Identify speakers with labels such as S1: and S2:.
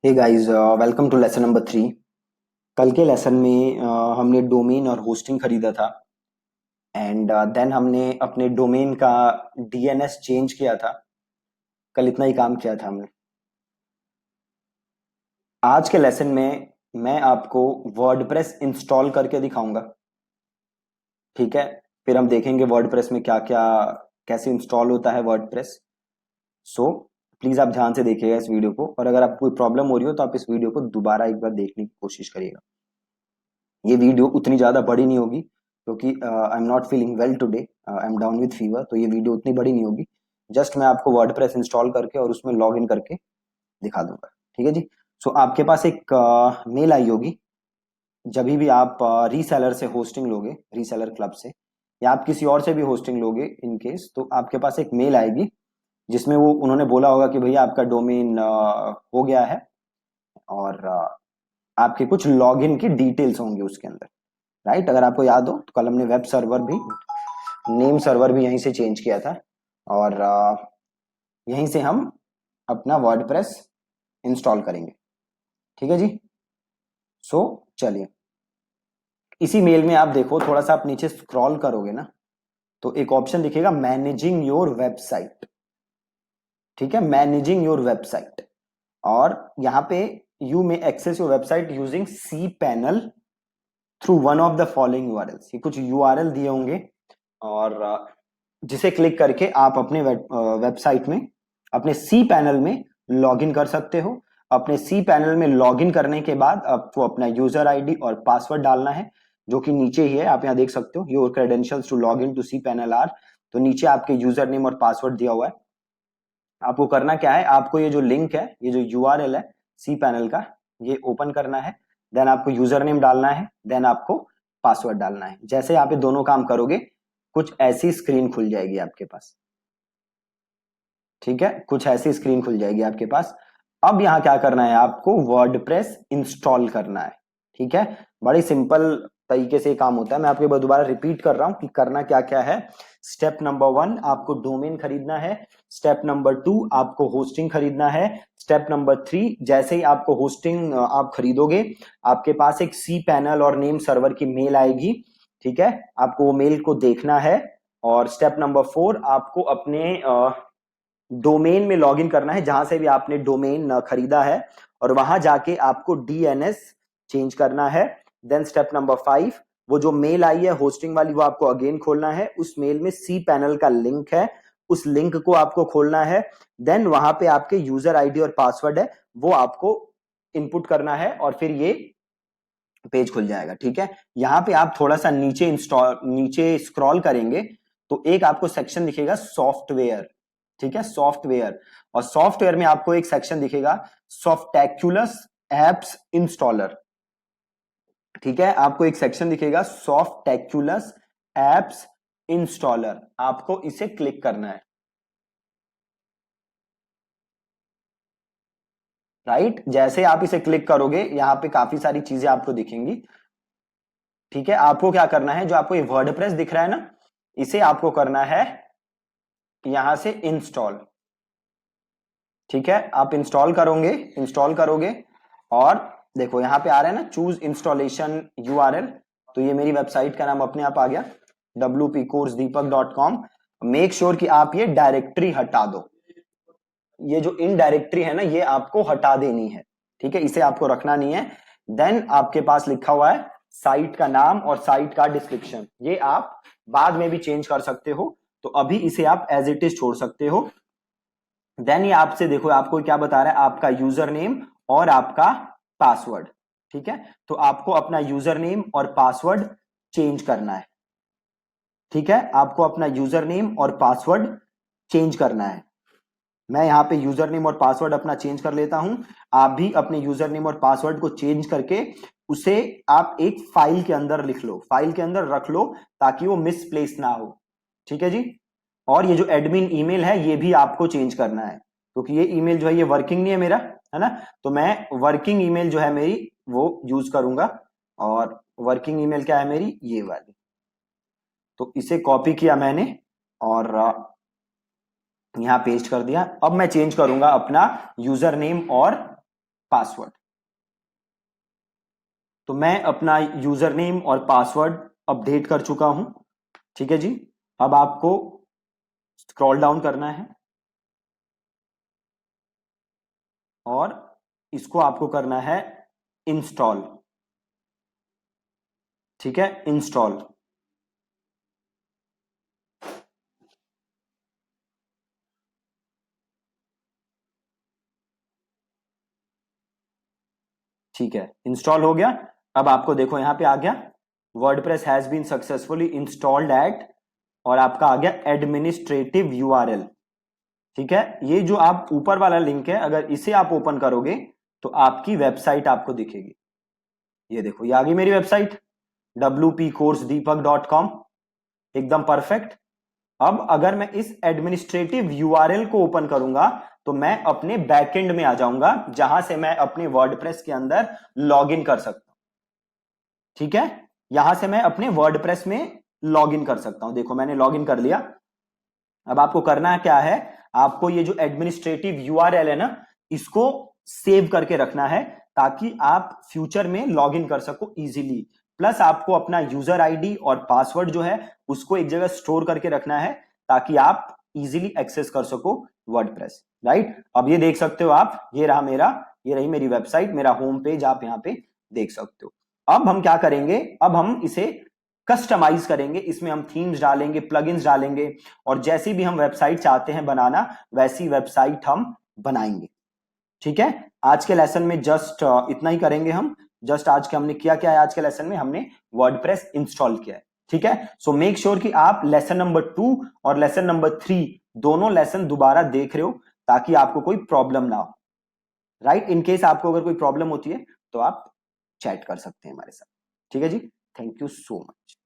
S1: Hey guys, welcome to lesson number 3। कल के lesson में हमने डोमेन और होस्टिंग खरीदा था। एंड देन हमने अपने डोमेन का डीएनएस चेंज किया था। कल इतना ही काम किया था हमने। आज के लेसन में मैं आपको वर्डप्रेस इंस्टॉल करके दिखाऊंगा। ठीक है। फिर हम देखेंगे वर्डप्रेस में क्या क्या कैसे इंस्टॉल होता है वर्डप्रेस। सो प्लीज आप ध्यान से देखिएगा इस वीडियो को, और अगर आपको कोई प्रॉब्लम हो रही हो तो आप इस वीडियो को दोबारा एक बार देखने की कोशिश करिएगा। ये वीडियो उतनी ज़्यादा बड़ी नहीं होगी क्योंकि I am not feeling well today, I am down with fever, तो ये वीडियो उतनी बड़ी नहीं होगी। जस्ट मैं आपको वर्डप्रेस इंस्टॉल करके और उसमें लॉग इन करके दिखा दूंगा। ठीक है जी। सो आपके पास एक मेल आई होगी जब भी आप रीसेलर से होस्टिंग लोगे, रीसेलर क्लब से, या आप किसी और से भी होस्टिंग लोगे इन केस, तो आपके पास एक मेल आएगी जिसमें वो उन्होंने बोला होगा कि भैया आपका डोमेन हो गया है, और आपके कुछ लॉगिन की डिटेल्स होंगी उसके अंदर। राइट, अगर आपको याद हो तो कल हमने वेब सर्वर भी, नेम सर्वर भी यहीं से चेंज किया था, और यहीं से हम अपना वर्डप्रेस इंस्टॉल करेंगे। ठीक है जी। सो चलिए, इसी मेल में आप देखो, थोड़ा सा आप नीचे स्क्रॉल करोगे ना तो एक ऑप्शन दिखेगा मैनेजिंग योर वेबसाइट। ठीक है, मैनेजिंग योर वेबसाइट। और यहाँ पे you may access your website using cPanel through one of the following URLs. ये कुछ यूआरएल दिए होंगे, और जिसे क्लिक करके आप अपने वेबसाइट में अपने सी पैनल में लॉगिन कर सकते हो। अपने सी पैनल में लॉगिन करने के बाद आपको अपना यूजर आईडी और पासवर्ड डालना है, जो कि नीचे ही है, आप यहाँ देख सकते हो, your credentials to log in to cPanel are. तो नीचे आपके यूजर नेम और पासवर्ड दिया हुआ है। आपको करना क्या है, आपको ये जो लिंक है, ये जो यूआरएल है सी पैनल का, ये ओपन करना है। देन आपको यूजर नेम डालना है, देन आपको पासवर्ड डालना है। जैसे आप ये दोनों काम करोगे, कुछ ऐसी स्क्रीन खुल जाएगी आपके पास। ठीक है, कुछ ऐसी स्क्रीन खुल जाएगी आपके पास। अब यहाँ क्या करना है, आपको वर्डप्रेस इंस्टॉल करना है। ठीक है, बड़ी सिंपल तरीके से काम होता है। मैं आपको एक बार दोबारा रिपीट कर रहा हूं कि करना क्या क्या है। स्टेप नंबर 1, आपको डोमेन खरीदना है। स्टेप नंबर 2, आपको होस्टिंग खरीदना है। स्टेप नंबर 3, जैसे ही आपको होस्टिंग आप खरीदोगे, आपके पास एक सी पैनल और नेम सर्वर की मेल आएगी। ठीक है, आपको वो मेल को देखना है। और स्टेप नंबर 4, आपको अपने डोमेन में लॉगिन करना है जहां से भी आपने डोमेन खरीदा है, और वहां जाके आपको डीएनएस चेंज करना है। देन स्टेप नंबर 5, वो जो मेल आई है होस्टिंग वाली, वो आपको अगेन खोलना है। उस मेल में सी पैनल का लिंक है, उस लिंक को आपको खोलना है। देन वहां पे आपके यूजर आईडी और पासवर्ड है, वो आपको इनपुट करना है, और फिर ये पेज खुल जाएगा। ठीक है, यहाँ पे आप थोड़ा सा नीचे स्क्रॉल करेंगे तो एक आपको सेक्शन दिखेगा सॉफ्टवेयर। ठीक है, सॉफ्टवेयर। और सॉफ्टवेयर में आपको एक सेक्शन दिखेगा सॉफ्टैक्युलस एप्स इंस्टॉलर। ठीक है, आपको एक सेक्शन दिखेगा सॉफ्टैक्युलस एप्स इंस्टॉलर, आपको इसे क्लिक करना है। राइट, जैसे आप इसे क्लिक करोगे, यहाँ पे काफी सारी चीजें आपको दिखेंगी। ठीक है, आपको क्या करना है, जो आपको ये वर्डप्रेस दिख रहा है ना, इसे आपको करना है यहां से इंस्टॉल। ठीक है, आप इंस्टॉल करोगे, और देखो यहाँ पे आ रहा है ना, चूज इंस्टॉलेशन यूआरएल। तो ये मेरी वेबसाइट का नाम अपने आप आ गया, wpcoursdeepak.com। मेक श्योर कि आप ये डायरेक्टरी हटा दो। ये जो इन डायरेक्टरी है ना, ये आपको हटा देनी है। ठीक है, इसे आपको रखना नहीं है। देन आपके पास लिखा हुआ है साइट का नाम और साइट का डिस्क्रिप्शन, ये आप बाद में भी चेंज कर सकते हो। तो अभी इसे आप एज इट इज छोड़ सकते हो। देन ये आपसे, देखो आपको क्या बता रहा है, आपका यूजर नेम और आपका पासवर्ड। ठीक है, तो आपको अपना यूजर नेम और पासवर्ड चेंज करना है। ठीक है, आपको अपना यूजर नेम और पासवर्ड चेंज करना है। मैं यहाँ पे यूजर नेम और पासवर्ड अपना चेंज कर लेता हूं। आप भी अपने यूजर नेम और पासवर्ड को चेंज करके उसे आप एक फाइल के अंदर लिख लो, फाइल के अंदर रख लो, ताकि वो मिसप्लेस ना हो। ठीक है जी। और ये जो एडमिन ईमेल है, ये भी आपको चेंज करना है, क्योंकि ये ईमेल जो है ये वर्किंग नहीं है मेरा, है ना। तो मैं वर्किंग ईमेल जो है मेरी, वो यूज करूंगा। और वर्किंग ईमेल क्या है मेरी, ये वाली। तो इसे कॉपी किया मैंने, और यहाँ पेस्ट कर दिया। अब मैं चेंज करूंगा अपना यूजर नेम और पासवर्ड। तो मैं अपना यूजर नेम और पासवर्ड अपडेट कर चुका हूं, ठीक है जी। अब आपको स्क्रॉल डाउन करना है और इसको आपको करना है इंस्टॉल, ठीक है, इंस्टॉल। ठीक है, इंस्टॉल हो गया। अब आपको देखो यहां पे आ गया WordPress has been successfully installed at, और आपका आ गया एडमिनिस्ट्रेटिव यूआरएल, ठीक है। ये जो आप ऊपर वाला लिंक है, अगर इसे आप ओपन करोगे तो आपकी वेबसाइट आपको दिखेगी। ये देखो, ये आ गई मेरी वेबसाइट wpcoursdeepak.com, एकदम परफेक्ट। अब अगर मैं इस एडमिनिस्ट्रेटिव यूआरएल को ओपन करूंगा तो मैं अपने बैकएंड में आ जाऊंगा, जहां से मैं अपने वर्डप्रेस के अंदर लॉगिन कर सकता हूं, ठीक है। यहां से मैं अपने वर्डप्रेस में लॉगिन कर सकता हूं। देखो मैंने लॉगिन कर लिया। अब आपको करना क्या है, आपको ये जो एडमिनिस्ट्रेटिव यूआरएल है ना, इसको सेव करके रखना है ताकि आप फ्यूचर में लॉगिन कर सको इजीली। प्लस आपको अपना यूजर आईडी और पासवर्ड जो है उसको एक जगह स्टोर करके रखना है ताकि आप इजीली एक्सेस कर सको वर्डप्रेस, राइट। अब ये देख सकते हो आप, ये रहा मेरा, ये रही मेरी वेबसाइट, मेरा होम पेज आप यहां पे देख सकते हो। अब हम क्या करेंगे, अब हम इसे कस्टमाइज करेंगे, इसमें हम थीम्स डालेंगे, प्लगइन्स डालेंगे, और जैसी भी हम वेबसाइट चाहते हैं बनाना वैसी वेबसाइट हम बनाएंगे, ठीक है। आज के लेसन में जस्ट इतना ही करेंगे हम। जस्ट आज के हमने किया क्या है, आज के लेसन में हमने वर्डप्रेस इंस्टॉल किया है, ठीक है। सो मेक श्योर कि आप लेसन नंबर 2 और लेसन नंबर 3 दोनों लेसन दोबारा देख रहे हो ताकि आपको कोई प्रॉब्लम ना हो, राइट। इन केस आपको अगर कोई प्रॉब्लम होती है तो आप चैट कर सकते हैं हमारे साथ, ठीक है जी। Thank you so much.